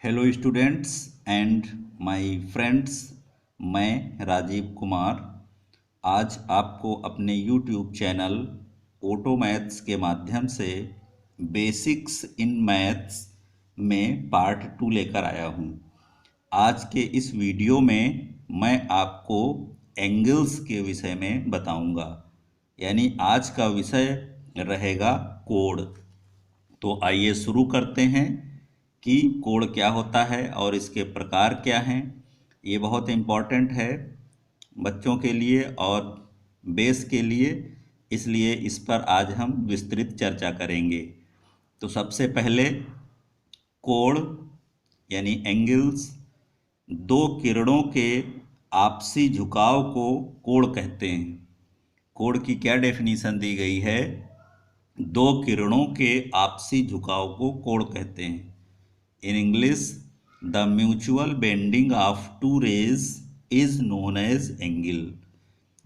Hello students and my friends. मैं राजीव कुमार आज आपको अपने यूट्यूब चैनल ऑटो मैथ्स के माध्यम से बेसिक्स इन मैथ्स में पार्ट 2 लेकर आया हूं। आज के इस वीडियो में मैं आपको एंगल्स के विषय में बताऊंगा, यानी आज का विषय रहेगा कोण। तो आइए शुरू करते हैं कि कोण क्या होता है और इसके प्रकार क्या हैं। ये बहुत इम्पॉर्टेंट है बच्चों के लिए और बेस के लिए, इसलिए इस पर आज हम विस्तृत चर्चा करेंगे। तो सबसे पहले कोण यानी एंगल्स दो किरणों के आपसी झुकाव को कोण कहते हैं। कोण की क्या डेफिनेशन दी गई है? दो किरणों के आपसी झुकाव को कोण कहते हैं। In English, the mutual bending of two rays is known as angle.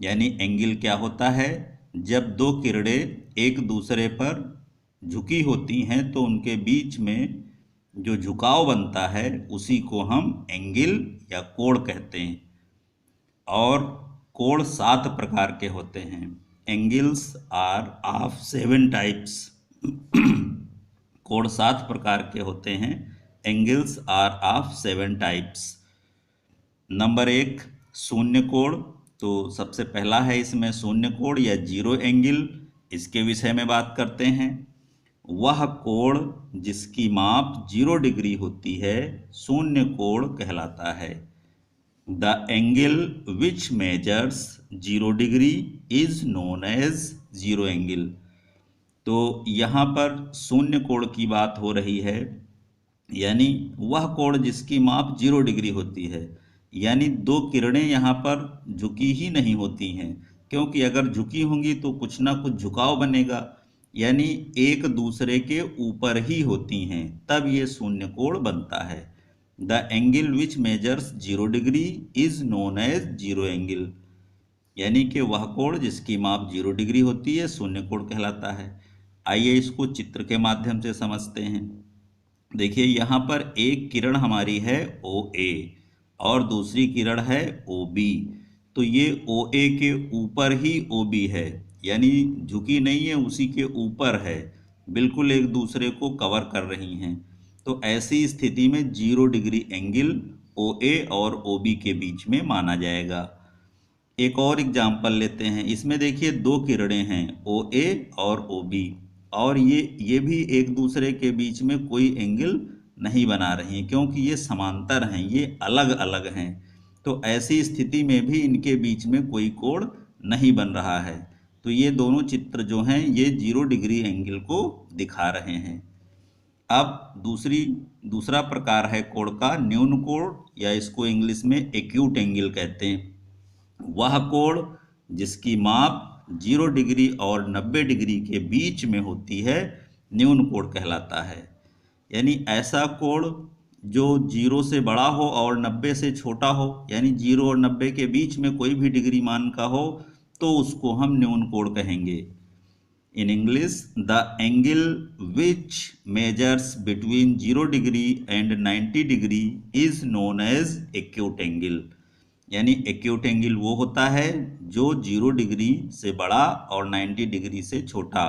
यानी एंगल क्या होता है? जब दो किरणें एक दूसरे पर झुकी होती हैं तो उनके बीच में जो झुकाव बनता है उसी को हम एंगल या कोण कहते हैं। और कोण 7 प्रकार के होते हैं। Angles are of 7 types. कोण 7 प्रकार के होते हैं। Angles are of 7 types. Number 1 शून्य कोण। तो सबसे पहला है इसमें शून्य कोण या जीरो एंगल। इसके विषय में बात करते हैं। वह कोण जिसकी माप 0 डिग्री होती है शून्य कोण कहलाता है। The angle which measures 0 degree is known as zero angle. तो यहाँ पर शून्य कोण की बात हो रही है, यानी वह कोण जिसकी माप 0 डिग्री होती है। यानी दो किरणें यहाँ पर झुकी ही नहीं होती हैं, क्योंकि अगर झुकी होंगी तो कुछ ना कुछ झुकाव बनेगा, यानी एक दूसरे के ऊपर ही होती हैं, तब ये शून्य कोण बनता है। The angle which measures 0 degree is known as zero angle. यानी कि वह कोण जिसकी माप 0 डिग्री होती है शून्य कोण कहलाता है। आइए इसको चित्र के माध्यम से समझते हैं। देखिए यहाँ पर एक किरण हमारी है OA और दूसरी किरण है OB। तो ये OA के ऊपर ही OB है, यानी झुकी नहीं है, उसी के ऊपर है, बिल्कुल एक दूसरे को कवर कर रही हैं। तो ऐसी स्थिति में 0 डिग्री एंगल OA और OB के बीच में माना जाएगा। एक और एग्जाम्पल लेते हैं। इसमें देखिए दो किरणें हैं OA और OB, और ये भी एक दूसरे के बीच में कोई एंगल नहीं बना रही हैं, क्योंकि ये समांतर हैं, ये अलग अलग हैं। तो ऐसी स्थिति में भी इनके बीच में कोई कोण नहीं बन रहा है। तो ये दोनों चित्र जो हैं ये 0 डिग्री एंगल को दिखा रहे हैं। अब दूसरा प्रकार है कोण का न्यून कोण, या इसको इंग्लिश में एक्यूट एंगल कहते हैं। वह कोण जिसकी माप 0 डिग्री और 90 डिग्री के बीच में होती है न्यून कोण कहलाता है। यानी ऐसा कोण जो 0 से बड़ा हो और 90 से छोटा हो, यानी 0 और 90 के बीच में कोई भी डिग्री मान का हो, तो उसको हम न्यून कोण कहेंगे। In English, the angle which measures between 0 degree and 90 degree is known as acute angle. यानी एक्यूट एंगल वो होता है जो 0 डिग्री से बड़ा और 90 डिग्री से छोटा,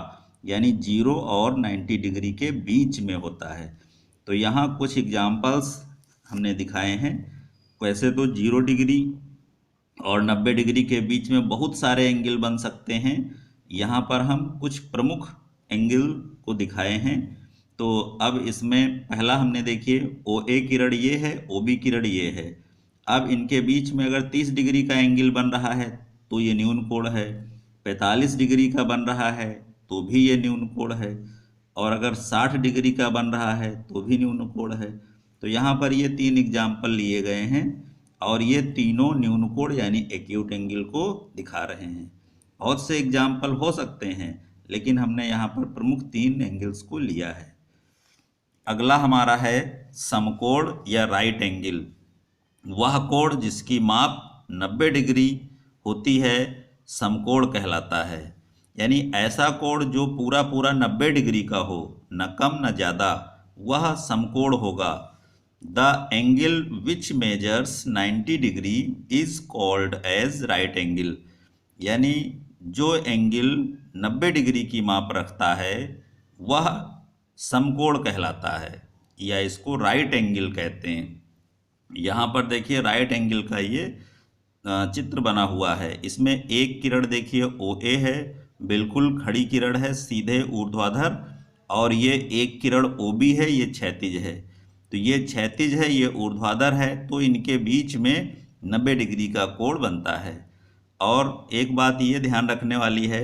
यानी 0 और 90 डिग्री के बीच में होता है। तो यहाँ कुछ एग्जाम्पल्स हमने दिखाए हैं। वैसे तो 0 डिग्री और 90 डिग्री के बीच में बहुत सारे एंगल बन सकते हैं। यहाँ पर हम कुछ प्रमुख एंगल को दिखाए हैं। तो अब इसमें पहला हमने देखिए OA किरण ये है, OB किरण ये है। अब इनके बीच में अगर 30 डिग्री का एंगल बन रहा है तो ये न्यून कोण है। 45 डिग्री का बन रहा है तो भी ये न्यून कोण है। और अगर 60 डिग्री का बन रहा है तो भी न्यून कोण है। तो यहाँ पर ये 3 एग्जाम्पल लिए गए हैं और ये तीनों न्यून कोण यानी एक्यूट एंगल को दिखा रहे हैं। बहुत से एग्जाम्पल हो सकते हैं, लेकिन हमने यहाँ पर प्रमुख 3 एंगल्स को लिया है। अगला हमारा है समकोण या राइट एंगल। वह कोण जिसकी माप 90 डिग्री होती है समकोण कहलाता है। यानी ऐसा कोण जो पूरा 90 डिग्री का हो, न कम न ज़्यादा, वह समकोण होगा। The angle which measures 90 degree is called as right angle. यानी जो एंगल 90 डिग्री की माप रखता है वह समकोण कहलाता है, या इसको राइट एंगल कहते हैं। यहाँ पर देखिए राइट एंगल का ये चित्र बना हुआ है। इसमें एक किरण देखिए ओ ए है, बिल्कुल खड़ी किरण है, सीधे ऊर्ध्वाधर, और ये एक किरण ओ बी है, ये क्षैतिज है। तो ये क्षैतिज है, ये ऊर्ध्वाधर है, तो इनके बीच में 90 डिग्री का कोण बनता है। और एक बात ये ध्यान रखने वाली है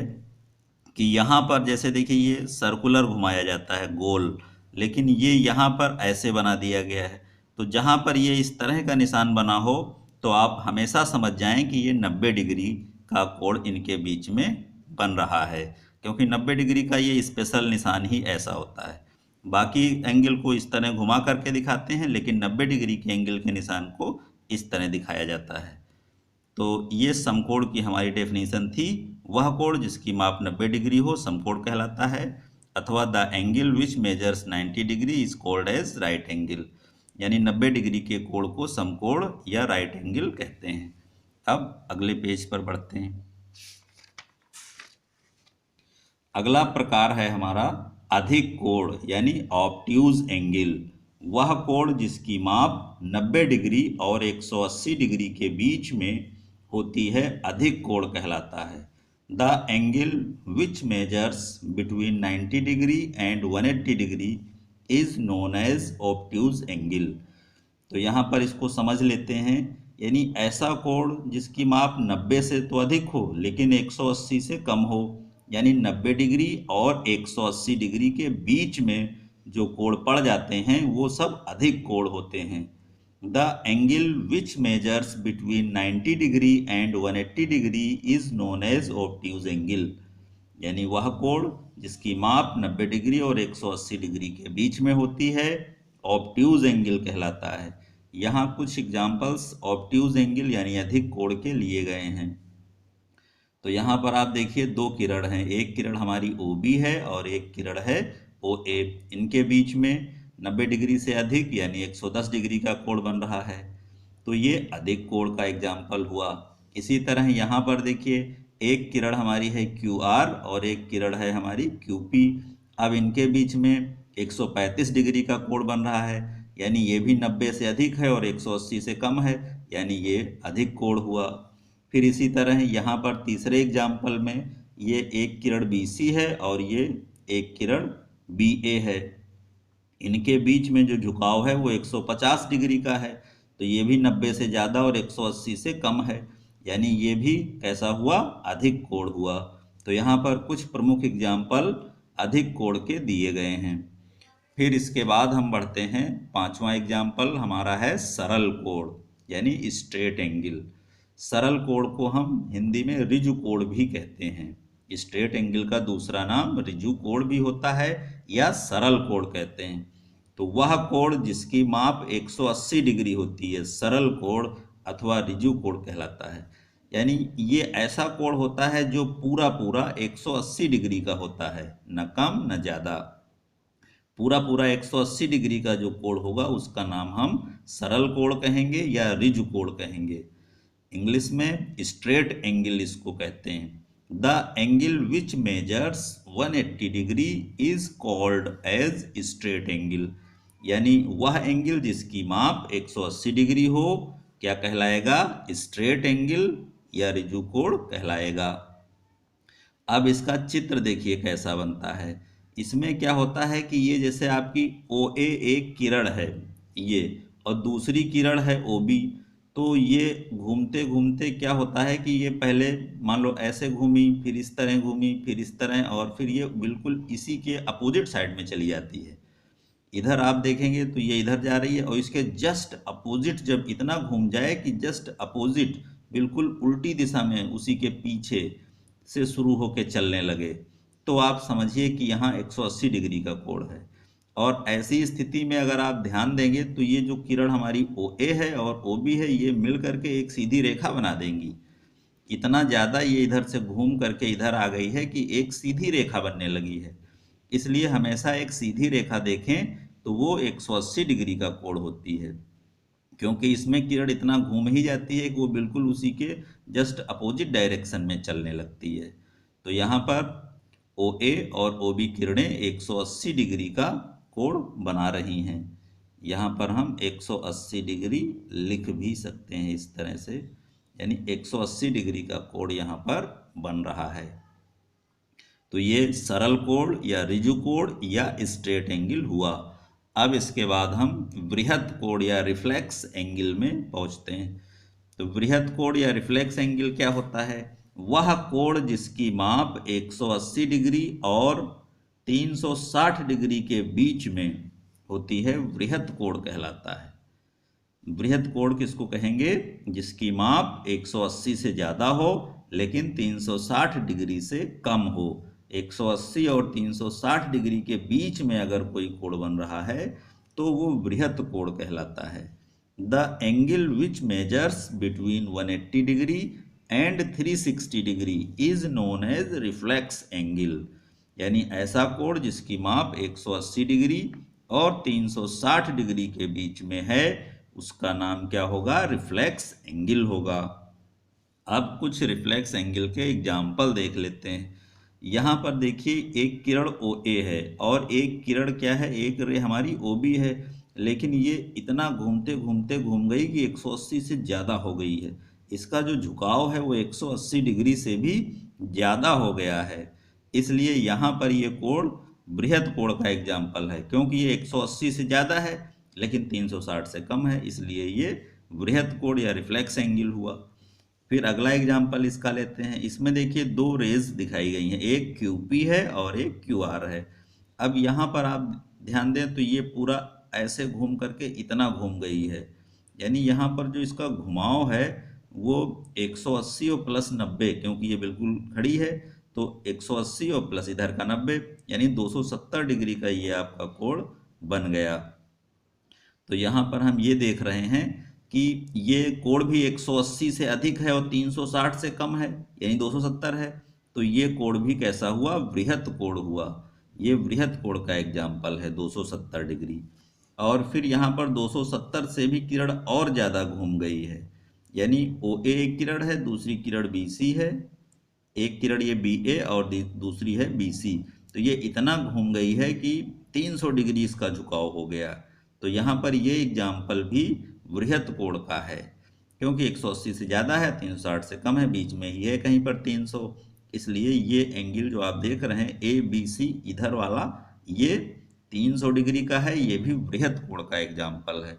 कि यहाँ पर जैसे देखिए ये सर्कुलर घुमाया जाता है गोल, लेकिन ये यहाँ पर ऐसे बना दिया गया है। तो जहाँ पर ये इस तरह का निशान बना हो तो आप हमेशा समझ जाएं कि ये 90 डिग्री का कोण इनके बीच में बन रहा है, क्योंकि 90 डिग्री का ये स्पेशल निशान ही ऐसा होता है। बाकी एंगल को इस तरह घुमा करके दिखाते हैं, लेकिन 90 डिग्री के एंगल के निशान को इस तरह दिखाया जाता है। तो ये समकोण की हमारी डेफिनेशन थी। वह कोण जिसकी माप 90 डिग्री हो समकोण कहलाता है, अथवा the angle which measures 90 degree is called as right angle. यानी 90 डिग्री के कोण को समकोण या राइट एंगल कहते हैं। अब अगले पेज पर बढ़ते हैं। अगला प्रकार है हमारा अधिक कोण यानी ऑब्ट्यूज एंगल। वह कोण जिसकी माप 90 डिग्री और 180 डिग्री के बीच में होती है अधिक कोण कहलाता है। The angle which measures between 90 degree and 180 degree is known as obtuse angle. तो यहाँ पर इसको समझ लेते हैं। यानी ऐसा कोण जिसकी माप 90 से तो अधिक हो लेकिन 180 से कम हो, यानी 90 डिग्री और 180 डिग्री के बीच में जो कोण पड़ जाते हैं वो सब अधिक कोण होते हैं। The angle which measures between 90 degree and 180 degree is known as obtuse angle. यानी वह कोण जिसकी माप 90 डिग्री और 180 डिग्री के बीच में होती है ऑब्ट्यूज एंगल कहलाता है। यहाँ कुछ एग्जाम्पल्स ऑब्ट्यूज एंगल यानी अधिक कोण के लिए गए हैं। तो यहाँ पर आप देखिए दो किरण हैं, एक किरण हमारी ओ बी है और एक किरण है ओ ए। इनके बीच में 90 डिग्री से अधिक यानी 110 डिग्री का कोण बन रहा है, तो ये अधिक कोण का एग्जाम्पल हुआ। इसी तरह यहाँ पर देखिए एक किरण हमारी है क्यू आर और एक किरण है हमारी क्यू पी। अब इनके बीच में 135 डिग्री का कोण बन रहा है, यानी ये भी 90 से अधिक है और 180 से कम है, यानी ये अधिक कोण हुआ। फिर इसी तरह यहाँ पर तीसरे एग्जाम्पल में ये एक किरण बी सी है और ये एक किरण बी ए है। इनके बीच में जो झुकाव है वो 150 डिग्री का है, तो ये भी 90 से ज़्यादा और 180 से कम है, यानी ये भी कैसा हुआ अधिक कोण हुआ। तो यहाँ पर कुछ प्रमुख एग्जाम्पल अधिक कोण के दिए गए हैं। फिर इसके बाद हम बढ़ते हैं, पांचवा एग्जाम्पल हमारा है सरल कोण यानी स्ट्रेट एंगल। सरल कोण को हम हिंदी में ऋजु कोण भी कहते हैं। स्ट्रेट एंगल का दूसरा नाम ऋजु कोण भी होता है या सरल कोण कहते हैं। तो वह कोण जिसकी माप 180 डिग्री होती है सरल कोण अथवा ऋजु कोण कहलाता है। यानी ये ऐसा कोण होता है जो पूरा पूरा 180 डिग्री का होता है, न कम न ज़्यादा। पूरा पूरा 180 डिग्री का जो कोण होगा उसका नाम हम सरल कोण कहेंगे या ऋजु कोण कहेंगे। इंग्लिश में स्ट्रेट एंगल इसको कहते हैं। The angle which measures 180 degree is called as straight angle. यानी वह एंगल जिसकी माप 180 डिग्री हो क्या कहलाएगा? स्ट्रेट एंगल या ऋजु कोण कहलाएगा। अब इसका चित्र देखिए कैसा बनता है। इसमें क्या होता है कि ये जैसे आपकी ओ ए एक किरण है ये, और दूसरी किरण है ओ बी। तो ये घूमते घूमते क्या होता है कि ये पहले मान लो ऐसे घूमी, फिर इस तरह घूमी, फिर इस तरह, और फिर ये बिल्कुल इसी के अपोजिट साइड में चली जाती है। इधर आप देखेंगे तो ये इधर जा रही है, और इसके जस्ट अपोजिट जब इतना घूम जाए कि जस्ट अपोजिट बिल्कुल उल्टी दिशा में उसी के पीछे से शुरू होकर चलने लगे, तो आप समझिए कि यहाँ 180 डिग्री का कोण है। और ऐसी स्थिति में अगर आप ध्यान देंगे तो ये जो किरण हमारी ओ ए है और ओ बी है ये मिल करके एक सीधी रेखा बना देंगी। इतना ज़्यादा ये इधर से घूम करके इधर आ गई है कि एक सीधी रेखा बनने लगी है। इसलिए हमेशा एक सीधी रेखा देखें तो वो 180 डिग्री का कोण होती है, क्योंकि इसमें किरण इतना घूम ही जाती है कि वो बिल्कुल उसी के जस्ट अपोजिट डायरेक्शन में चलने लगती है। तो यहाँ पर ओ ए और ओ बी किरणें 180 डिग्री का कोण बना रही हैं। यहाँ पर हम 180 डिग्री लिख भी सकते हैं इस तरह से, यानी 180 डिग्री का कोण यहाँ पर बन रहा है। तो ये सरल कोण या ऋजु कोण या स्ट्रेट एंगल हुआ। अब इसके बाद हम वृहद कोण या रिफ्लेक्स एंगल में पहुंचते हैं। तो वृहद कोण या रिफ्लेक्स एंगल क्या होता है? वह कोण जिसकी माप 180 डिग्री और 360 डिग्री के बीच में होती है, वृहद कोण कहलाता है। वृहद कोण किसको कहेंगे? जिसकी माप 180 से ज़्यादा हो लेकिन 360 डिग्री से कम हो। 180 और 360 डिग्री के बीच में अगर कोई कोण बन रहा है तो वो वृहद कोण कहलाता है। The angle which measures between 180 degree and 360 degree is known as reflex angle, यानी ऐसा कोण जिसकी माप 180 डिग्री और 360 डिग्री के बीच में है, उसका नाम क्या होगा? रिफ्लेक्स एंगल होगा। अब कुछ रिफ्लेक्स एंगल के एग्जाम्पल देख लेते हैं। यहाँ पर देखिए, एक किरण ओ ए है और एक किरण क्या है? एक रे हमारी ओ बी है, लेकिन ये इतना घूमते घूमते घूम गई कि 180 से ज़्यादा हो गई है। इसका जो झुकाव है वो 180 डिग्री से भी ज़्यादा हो गया है, इसलिए यहाँ पर ये कोण बृहद कोण का एग्जाम्पल है, क्योंकि ये 180 से ज़्यादा है लेकिन 360 से कम है, इसलिए ये बृहद कोण या रिफ्लेक्स एंगल हुआ। फिर अगला एग्जाम्पल इसका लेते हैं। इसमें देखिए दो रेज दिखाई गई हैं, एक QP है और एक QR है। अब यहाँ पर आप ध्यान दें तो ये पूरा ऐसे घूम करके इतना घूम गई है, यानी यहाँ पर जो इसका घुमाव है वो 180 और प्लस 90, क्योंकि ये बिल्कुल खड़ी है तो 180 और प्लस इधर का 90, यानी 270 डिग्री का ये आपका कोण बन गया। तो यहाँ पर हम ये देख रहे हैं कि ये कोण भी 180 से अधिक है और 360 से कम है, यानी 270 है। तो ये कोण भी कैसा हुआ? वृहद कोण हुआ। ये वृहद कोण का एग्जाम्पल है 270 डिग्री। और फिर यहाँ पर 270 से भी किरण और ज़्यादा घूम गई है, यानी OA एक किरण है, दूसरी किरण BC है, एक किरण ये BA और दूसरी है BC। तो ये इतना घूम गई है कि 300 डिग्री इसका झुकाव हो गया। तो यहाँ पर ये एग्जाम्पल भी वृहद कोण का है, क्योंकि 180 से ज़्यादा है, 360 से कम है, बीच में ही है कहीं पर 300, इसलिए ये एंगल जो आप देख रहे हैं ABC इधर वाला, ये 300 डिग्री का है, ये भी वृहद कोण का एग्जाम्पल है।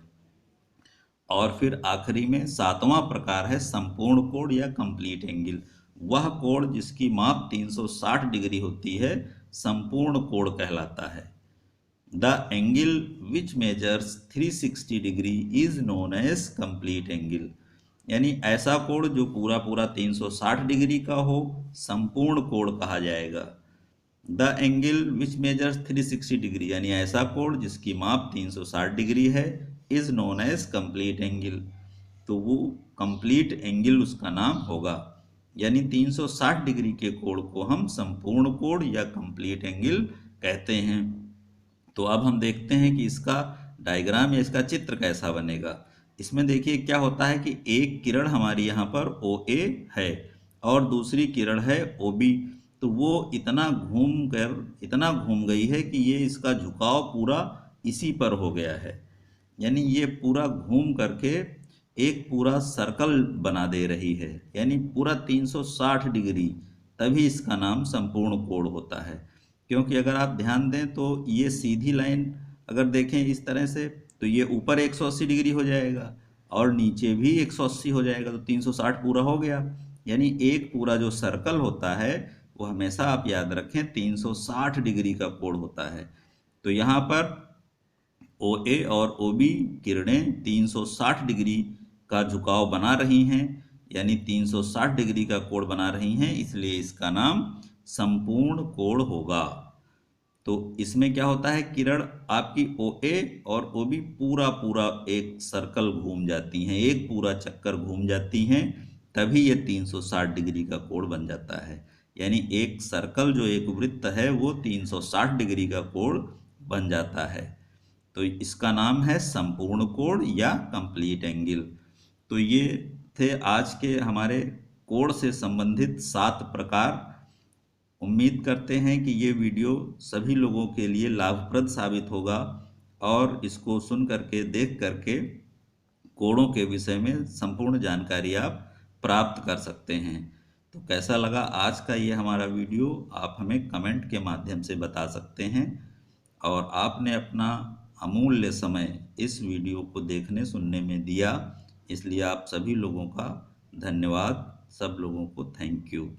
और फिर आखिरी में 7वां प्रकार है संपूर्ण कोण या कंप्लीट एंगल। वह कोण जिसकी माप 360 डिग्री होती है, संपूर्ण कोण कहलाता है। The angle which measures 360 degree is known as complete angle, यानी ऐसा कोण जो पूरा पूरा 360 डिग्री का हो, संपूर्ण कोण कहा जाएगा। The angle which measures 360 degree, यानी ऐसा कोण जिसकी माप 360 डिग्री है, is known as complete angle, तो वो कंप्लीट एंगल उसका नाम होगा। यानी 360 डिग्री के कोण को हम संपूर्ण कोण या कंप्लीट एंगल कहते हैं। तो अब हम देखते हैं कि इसका डायग्राम या इसका चित्र कैसा बनेगा। इसमें देखिए क्या होता है कि एक किरण हमारी यहाँ पर OA है और दूसरी किरण है OB। तो वो इतना घूम गई है कि ये इसका झुकाव पूरा इसी पर हो गया है, यानी ये पूरा घूम करके एक पूरा सर्कल बना दे रही है, यानी पूरा 360 डिग्री, तभी इसका नाम संपूर्ण कोण होता है। क्योंकि अगर आप ध्यान दें तो ये सीधी लाइन अगर देखें इस तरह से, तो ये ऊपर 180 डिग्री हो जाएगा और नीचे भी 180 हो जाएगा, तो 360 पूरा हो गया। यानी एक पूरा जो सर्कल होता है वो हमेशा आप याद रखें 360 डिग्री का कोण होता है। तो यहाँ पर OA और OB किरणें 360 डिग्री का झुकाव बना रही हैं, यानी 360 डिग्री का कोण बना रही हैं, इसलिए इसका नाम संपूर्ण कोण होगा। तो इसमें क्या होता है, किरण आपकी OA और OB पूरा पूरा एक सर्कल घूम जाती हैं, एक पूरा चक्कर घूम जाती हैं, तभी ये 360 डिग्री का कोण बन जाता है। यानी एक सर्कल जो एक वृत्त है वो 360 डिग्री का कोण बन जाता है। तो इसका नाम है संपूर्ण कोण या कंप्लीट एंगल। तो ये थे आज के हमारे कोण से संबंधित 7 प्रकार। उम्मीद करते हैं कि ये वीडियो सभी लोगों के लिए लाभप्रद साबित होगा और इसको सुन करके देख करके कोणों के विषय में संपूर्ण जानकारी आप प्राप्त कर सकते हैं। तो कैसा लगा आज का ये हमारा वीडियो, आप हमें कमेंट के माध्यम से बता सकते हैं। और आपने अपना अमूल्य समय इस वीडियो को देखने सुनने में दिया, इसलिए आप सभी लोगों का धन्यवाद। सब लोगों को थैंक यू।